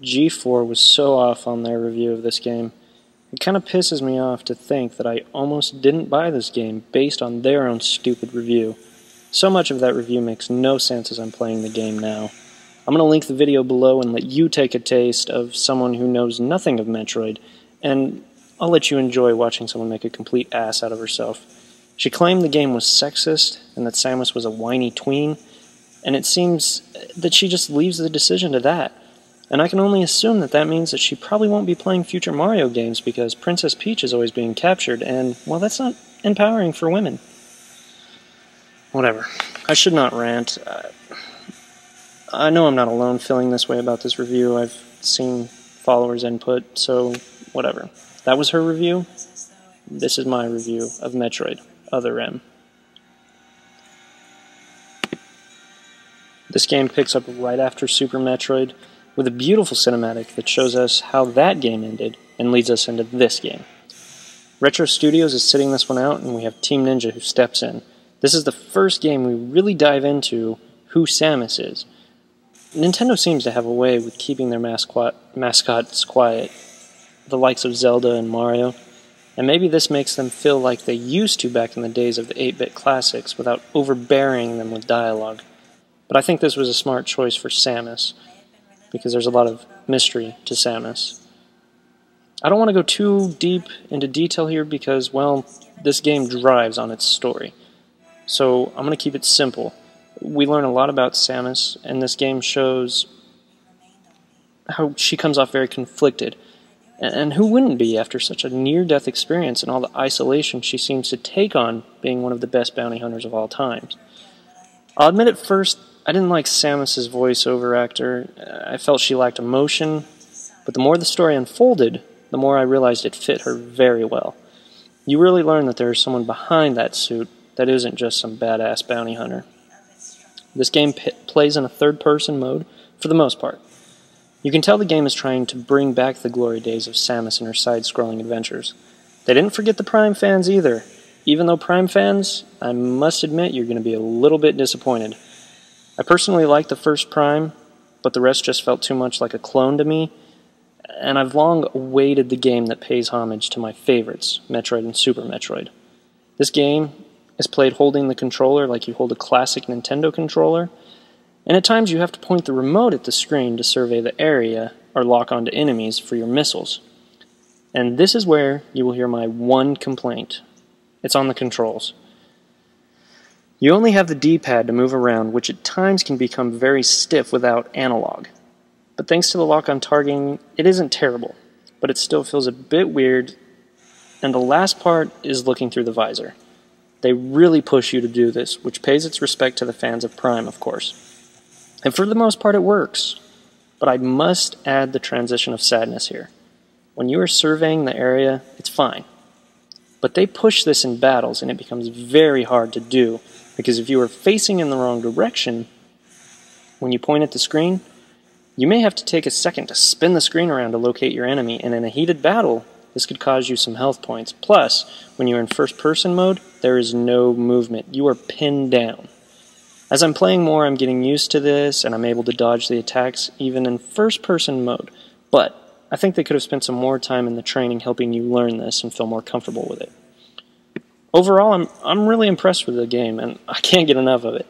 G4 was so off on their review of this game. It kind of pisses me off to think that I almost didn't buy this game based on their own stupid review. So much of that review makes no sense as I'm playing the game now. I'm going to link the video below and let you take a taste of someone who knows nothing of Metroid, and I'll let you enjoy watching someone make a complete ass out of herself. She claimed the game was sexist and that Samus was a whiny tween, and it seems that she just leaves the decision to that. And I can only assume that that means that she probably won't be playing future Mario games because Princess Peach is always being captured, and, well, that's not empowering for women. Whatever. I should not rant. I know I'm not alone feeling this way about this review. I've seen followers' input, so whatever. That was her review. This is my review of Metroid Other M. This game picks up right after Super Metroid, with a beautiful cinematic that shows us how that game ended and leads us into this game. Retro Studios is sitting this one out, and we have Team Ninja who steps in. This is the first game we really dive into who Samus is. Nintendo seems to have a way with keeping their mascots quiet, the likes of Zelda and Mario, and maybe this makes them feel like they used to back in the days of the 8-bit classics without overbearing them with dialogue. But I think this was a smart choice for Samus, because there's a lot of mystery to Samus. I don't want to go too deep into detail here because, well, this game drives on its story. So I'm going to keep it simple. We learn a lot about Samus, and this game shows how she comes off very conflicted. And who wouldn't be after such a near-death experience and all the isolation she seems to take on being one of the best bounty hunters of all time. I'll admit at first, I didn't like Samus's voiceover actor. I felt she lacked emotion, but the more the story unfolded, the more I realized it fit her very well. You really learn that there is someone behind that suit that isn't just some badass bounty hunter. This game plays in a third-person mode for the most part. You can tell the game is trying to bring back the glory days of Samus and her side-scrolling adventures. They didn't forget the Prime fans either. Even though Prime fans, I must admit you're going to be a little bit disappointed. I personally like the first Prime, but the rest just felt too much like a clone to me, and I've long awaited the game that pays homage to my favorites, Metroid and Super Metroid. This game is played holding the controller like you hold a classic Nintendo controller, and at times you have to point the remote at the screen to survey the area or lock onto enemies for your missiles. And this is where you will hear my one complaint. It's on the controls. You only have the D-pad to move around, which at times can become very stiff without analog. But thanks to the lock-on targeting, it isn't terrible, but it still feels a bit weird, and the last part is looking through the visor. They really push you to do this, which pays its respect to the fans of Prime, of course. And for the most part it works, but I must add the transition of sadness here. When you are surveying the area, it's fine. But they push this in battles, and it becomes very hard to do, because if you are facing in the wrong direction, when you point at the screen, you may have to take a second to spin the screen around to locate your enemy, and in a heated battle, this could cause you some health points. Plus, when you're in first-person mode, there is no movement. You are pinned down. As I'm playing more, I'm getting used to this, and I'm able to dodge the attacks even in first-person mode. But I think they could have spent some more time in the training helping you learn this and feel more comfortable with it. Overall, I'm really impressed with the game, and I can't get enough of it.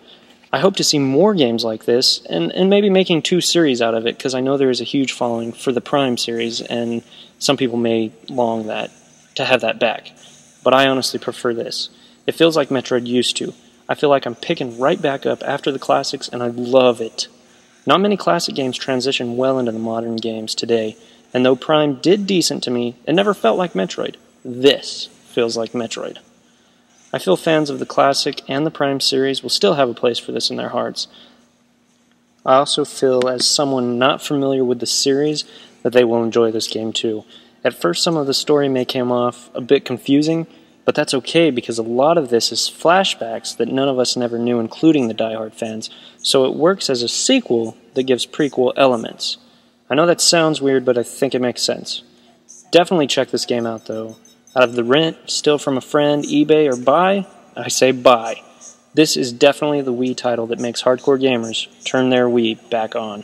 I hope to see more games like this, and maybe making 2 series out of it, because I know there is a huge following for the Prime series, and some people may long to have that back. But I honestly prefer this. It feels like Metroid used to. I feel like I'm picking right back up after the classics, and I love it. Not many classic games transition well into the modern games today, and though Prime did decent to me, it never felt like Metroid. This feels like Metroid. I feel fans of the classic and the Prime series will still have a place for this in their hearts. I also feel, as someone not familiar with the series, that they will enjoy this game too. At first, some of the story may come off a bit confusing, but that's okay because a lot of this is flashbacks that none of us never knew, including the diehard fans, so it works as a sequel that gives prequel elements. I know that sounds weird, but I think it makes sense. Definitely check this game out, though. Out of the rent, steal from a friend, eBay, or buy, I say buy. This is definitely the Wii title that makes hardcore gamers turn their Wii back on.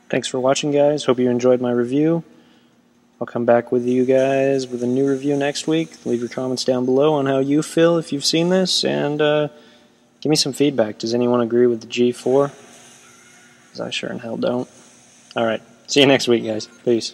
Thanks for watching, guys. Hope you enjoyed my review. I'll come back with you guys with a new review next week. Leave your comments down below on how you feel if you've seen this, and give me some feedback. Does anyone agree with the G4? Because I sure in hell don't. Alright, see you next week, guys. Peace.